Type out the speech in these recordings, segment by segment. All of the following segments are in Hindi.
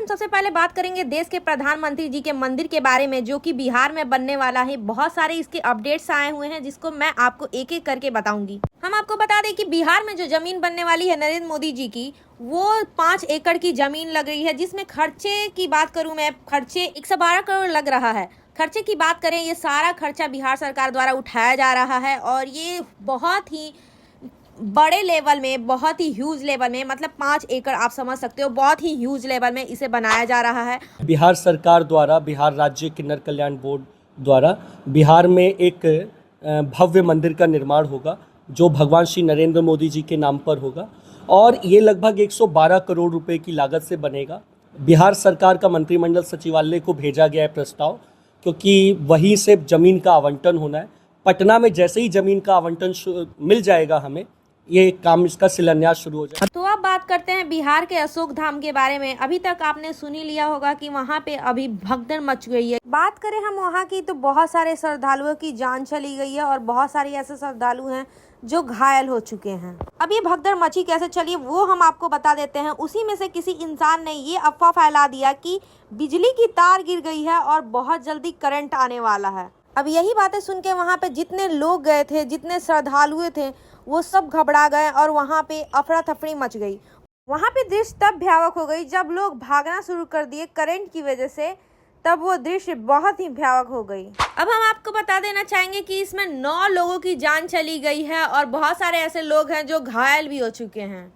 सबसे पहले बात करेंगे देश के प्रधानमंत्री जी के मंदिर के बारे में, जो कि बिहार में बनने वाला है। बहुत सारे इसके अपडेट्स आए हुए हैं जिसको मैं आपको एक एक करके बताऊंगी। हम आपको बता दें कि बिहार में जो जमीन बनने वाली है नरेंद्र मोदी जी की, वो 5 एकड़ की जमीन लग रही है, जिसमें खर्चे की बात करूं मैं, खर्चे 112 करोड़ लग रहा है। खर्चे की बात करें, ये सारा खर्चा बिहार सरकार द्वारा उठाया जा रहा है और ये बहुत ही बड़े लेवल में, बहुत ही ह्यूज लेवल में, मतलब 5 एकड़ आप समझ सकते हो, बहुत ही ह्यूज लेवल में इसे बनाया जा रहा है। बिहार सरकार द्वारा, बिहार राज्य किन्नर कल्याण बोर्ड द्वारा बिहार में एक भव्य मंदिर का निर्माण होगा जो भगवान श्री नरेंद्र मोदी जी के नाम पर होगा और ये लगभग 112 करोड़ रुपए की लागत से बनेगा। बिहार सरकार का मंत्रिमंडल सचिवालय को भेजा गया है प्रस्ताव, क्योंकि वहीं से ज़मीन का आवंटन होना है। पटना में जैसे ही ज़मीन का आवंटन मिल जाएगा हमें, ये काम, इसका शिलान्यास शुरू हो जाए। तो अब बात करते हैं बिहार के अशोक धाम के बारे में। अभी तक आपने सुन ही लिया होगा कि वहाँ पे अभी भगदड़ मच गई है। बात करें हम वहाँ की, तो बहुत सारे श्रद्धालुओं की जान चली गई है और बहुत सारे ऐसे श्रद्धालु हैं जो घायल हो चुके हैं। अब ये भगदड़ मची कैसे चली वो हम आपको बता देते हैं। उसी में से किसी इंसान ने ये अफवाह फैला दिया कि बिजली की तार गिर गई है और बहुत जल्दी करंट आने वाला है। अब यही बातें सुन के वहाँ पे जितने लोग गए थे, जितने श्रद्धालु थे, वो सब घबरा गए और वहाँ पे अफरा तफरी मच गई। वहाँ पे दृश्य तब भयावह हो गई जब लोग भागना शुरू कर दिए करंट की वजह से, तब वो दृश्य बहुत ही भयावह हो गई। अब हम आपको बता देना चाहेंगे कि इसमें 9 लोगों की जान चली गई है और बहुत सारे ऐसे लोग हैं जो घायल भी हो चुके हैं।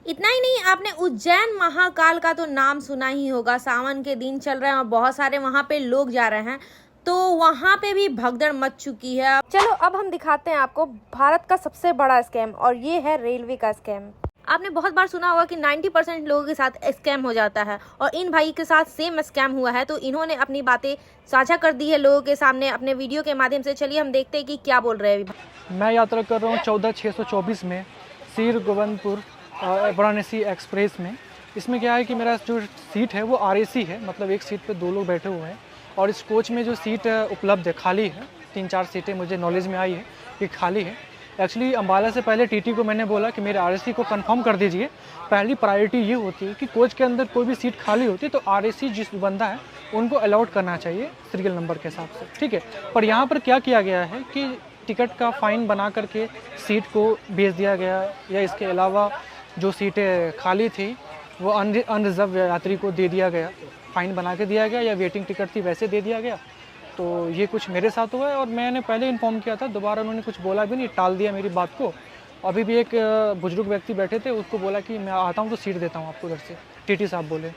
इतना ही नहीं, आपने उज्जैन महाकाल का तो नाम सुना ही होगा। सावन के दिन चल रहे हैं और बहुत सारे वहाँ पे लोग जा रहे हैं, तो वहाँ पे भी भगदड़ मच चुकी है। चलो अब हम दिखाते हैं आपको भारत का सबसे बड़ा स्कैम, और ये है रेलवे का स्कैम। आपने बहुत बार सुना होगा कि 90% लोगों के साथ स्कैम हो जाता है और इन भाई के साथ सेम स्कैम हुआ है। तो इन्होंने अपनी बातें साझा कर दी है लोगों के सामने अपने वीडियो के माध्यम से। चलिए हम देखते हैं कि क्या बोल रहे हैं। मैं यात्रा कर रहा हूँ 14/624 में सीर गोविंदपुर वाराणसी एक्सप्रेस में। इसमें क्या है कि मेरा जो सीट है वो RAC है, मतलब एक सीट पे 2 लोग बैठे हुए हैं और इस कोच में जो सीट उपलब्ध है, खाली है। 3-4 सीटें मुझे नॉलेज में आई है कि खाली है। एक्चुअली अम्बाला से पहले TT को मैंने बोला कि मेरे RAC को कंफर्म कर दीजिए। पहली प्रायोरिटी ये होती है कि कोच के अंदर कोई भी सीट खाली होती है तो RAC जिस बंदा है उनको अलाउड करना चाहिए सीरियल नंबर के हिसाब से, ठीक है। पर यहाँ पर क्या किया गया है कि टिकट का फ़ाइन बना करके सीट को भेज दिया गया, या इसके अलावा जो सीटें खाली थी वो अनरिजर्व यात्री को दे दिया गया, फ़ाइन बना के दिया गया, या वेटिंग टिकट थी वैसे दे दिया गया। तो ये कुछ मेरे साथ हुआ है और मैंने पहले इन्फॉर्म किया था, दोबारा उन्होंने कुछ बोला भी नहीं, टाल दिया मेरी बात को। अभी भी एक बुजुर्ग व्यक्ति बैठे थे, उसको बोला कि मैं आता हूँ तो सीट देता हूँ आपको उधर से। TT साहब बोले,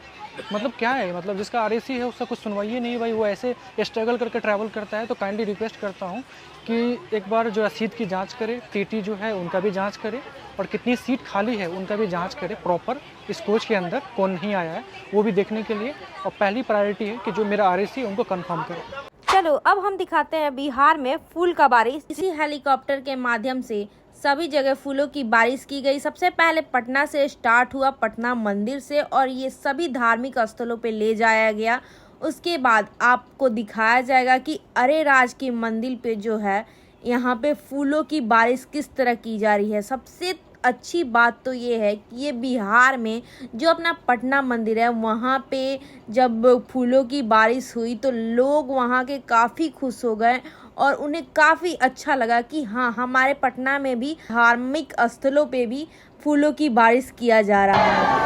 मतलब क्या है, मतलब जिसका RAC है उसका कुछ सुनवाई ही नहीं भाई। वो ऐसे स्ट्रगल करके ट्रैवल करता है। तो काइंडली रिक्वेस्ट करता हूँ कि एक बार जो रसीद की जांच करे, TT जो है उनका भी जांच करे और कितनी सीट खाली है उनका भी जांच करे प्रॉपर। इस कोच के अंदर कौन नहीं आया है वो भी देखने के लिए, और पहली प्रायोरिटी है कि जो मेरा RAC है उनको कंफर्म करे। चलो अब हम दिखाते हैं बिहार में फूल का बारिश। इसी हेलीकॉप्टर के माध्यम से सभी जगह फूलों की बारिश की गई। सबसे पहले पटना से स्टार्ट हुआ, पटना मंदिर से, और ये सभी धार्मिक स्थलों पे ले जाया गया। उसके बाद आपको दिखाया जाएगा कि अरेराज के मंदिर पे जो है, यहाँ पे फूलों की बारिश किस तरह की जा रही है। सबसे अच्छी बात तो ये है कि ये बिहार में जो अपना पटना मंदिर है, वहाँ पे जब फूलों की बारिश हुई तो लोग वहाँ के काफ़ी खुश हो गए और उन्हें काफ़ी अच्छा लगा कि हाँ, हमारे पटना में भी धार्मिक स्थलों पे भी फूलों की बारिश किया जा रहा है।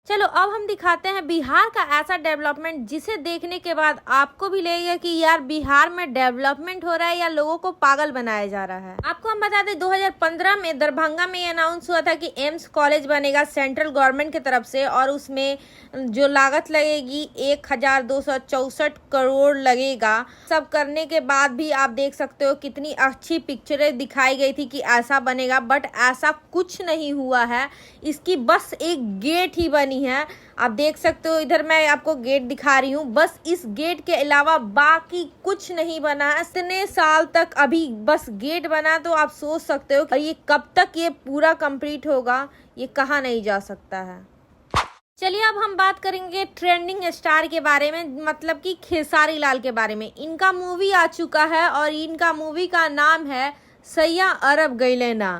चलो अब हम दिखाते हैं बिहार का ऐसा डेवलपमेंट जिसे देखने के बाद आपको भी लगेगा कि यार बिहार में डेवलपमेंट हो रहा है या लोगों को पागल बनाया जा रहा है। आपको हम बता दें 2015 में दरभंगा में अनाउंस हुआ था कि एम्स कॉलेज बनेगा सेंट्रल गवर्नमेंट की तरफ से, और उसमें जो लागत लगेगी 1264 करोड़ लगेगा। सब करने के बाद भी आप देख सकते हो कितनी अच्छी पिक्चरें दिखाई गई थी कि ऐसा बनेगा, बट ऐसा कुछ नहीं हुआ है। इसकी बस एक गेट ही बनी है। आप देख सकते हो, इधर मैं आपको गेट दिखा रही हूँ, बस इस गेट के अलावा बाकी कुछ नहीं बना है। इतने साल तक अभी बस गेट बना, तो आप सोच सकते हो ये कब तक ये पूरा कंप्लीट होगा, ये कहा नहीं जा सकता है। चलिए अब हम बात करेंगे ट्रेंडिंग स्टार के बारे में, मतलब कि खेसारी लाल के बारे में। इनका मूवी आ चुका है और इनका मूवी का नाम है सैया अरब गइले ना।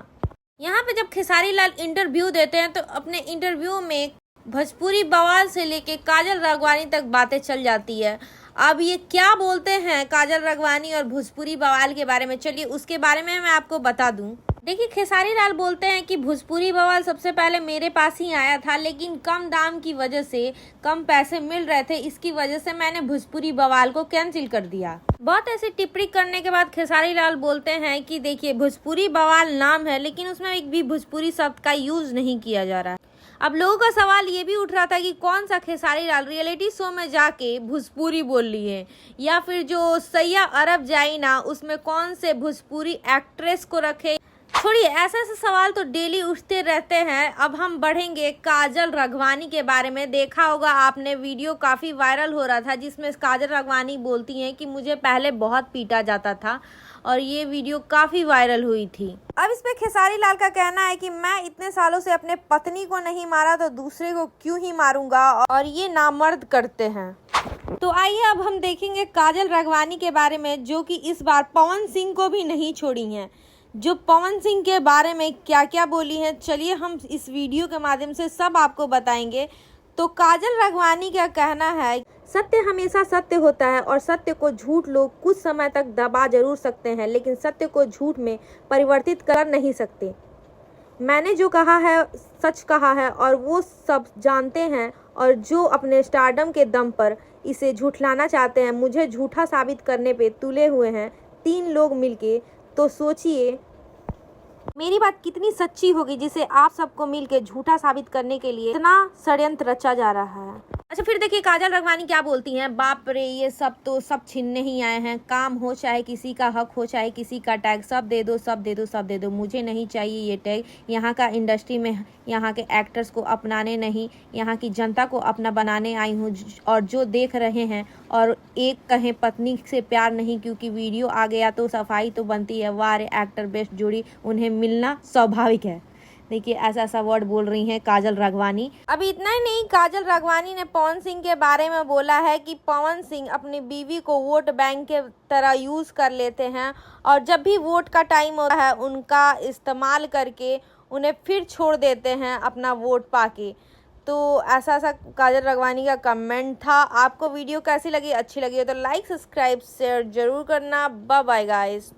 यहाँ पे जब खेसारी लाल इंटरव्यू देते हैं तो अपने इंटरव्यू में भोजपुरी बवाल से लेके काजल राघवानी तक बातें चल जाती है। अब ये क्या बोलते हैं काजल राघवानी और भोजपुरी बवाल के बारे में, चलिए उसके बारे में मैं आपको बता दूं। देखिए खेसारी लाल बोलते हैं कि भोजपुरी बवाल सबसे पहले मेरे पास ही आया था, लेकिन कम दाम की वजह से, कम पैसे मिल रहे थे, इसकी वजह से मैंने भोजपुरी बवाल को कैंसिल कर दिया। बहुत ऐसी टिप्पणी करने के बाद खेसारी लाल बोलते हैं कि देखिए भोजपुरी बवाल नाम है, लेकिन उसमें एक भी भोजपुरी शब्द का यूज नहीं किया जा रहा है। अब लोगों का सवाल ये भी उठ रहा था कि कौन सा खेसारी लाल रियलिटी शो में जाके भोजपुरी बोल रही है, या फिर जो सैया अरब जाई ना उसमें कौन से भोजपुरी एक्ट्रेस को रखे। छोड़िए, ऐसे ऐसे सवाल तो डेली उठते रहते हैं। अब हम बढ़ेंगे काजल राघवानी के बारे में। देखा होगा आपने, वीडियो काफ़ी वायरल हो रहा था जिसमें काजल राघवानी बोलती हैं कि मुझे पहले बहुत पीटा जाता था, और ये वीडियो काफ़ी वायरल हुई थी। अब इस पे खेसारी लाल का कहना है कि मैं इतने सालों से अपने पत्नी को नहीं मारा तो दूसरे को क्यों ही मारूंगा, और ये नामर्द करते हैं। तो आइए अब हम देखेंगे काजल राघवानी के बारे में, जो कि इस बार पवन सिंह को भी नहीं छोड़ी हैं। जो पवन सिंह के बारे में क्या क्या बोली हैं, चलिए हम इस वीडियो के माध्यम से सब आपको बताएंगे। तो काजल राघवानी का कहना है, सत्य हमेशा सत्य होता है और सत्य को झूठ लोग कुछ समय तक दबा जरूर सकते हैं, लेकिन सत्य को झूठ में परिवर्तित कर नहीं सकते। मैंने जो कहा है सच कहा है और वो सब जानते हैं, और जो अपने स्टारडम के दम पर इसे झूठलाना चाहते हैं, मुझे झूठा साबित करने पे तुले हुए हैं 3 लोग मिलके। तो सोचिए मेरी बात कितनी सच्ची होगी, जिसे आप सबको मिलके झूठा साबित करने के लिए इतना षड्यंत्र रचा जा रहा है। अच्छा फिर देखिए काजल राघवानी क्या बोलती हैं, बाप रे ये सब तो सब छीनने ही आए हैं। काम हो चाहे किसी का हक हो चाहे किसी का टैग, सब दे दो सब दे दो सब दे दो, मुझे नहीं चाहिए ये टैग। यहाँ का इंडस्ट्री में यहाँ के एक्टर्स को अपनाने नहीं, यहाँ की जनता को अपना बनाने आई हूँ। और जो देख रहे हैं और एक कहें पत्नी से प्यार नहीं, क्योंकि वीडियो आ गया तो सफाई तो बनती है। वाह रे एक्टर बेस्ट जोड़ी, उन्हें मिलना स्वाभाविक है। देखिए ऐसा ऐसा वर्ड बोल रही हैं काजल राघवानी। अभी इतना ही नहीं, काजल राघवानी ने पवन सिंह के बारे में बोला है कि पवन सिंह अपनी बीवी को वोट बैंक के तरह यूज़ कर लेते हैं, और जब भी वोट का टाइम होता है उनका इस्तेमाल करके उन्हें फिर छोड़ देते हैं अपना वोट पाके। तो ऐसा ऐसा काजल राघवानी का कमेंट था। आपको वीडियो कैसी लगी, अच्छी लगी हो तो लाइक सब्सक्राइब शेयर जरूर करना। Bye bye guys.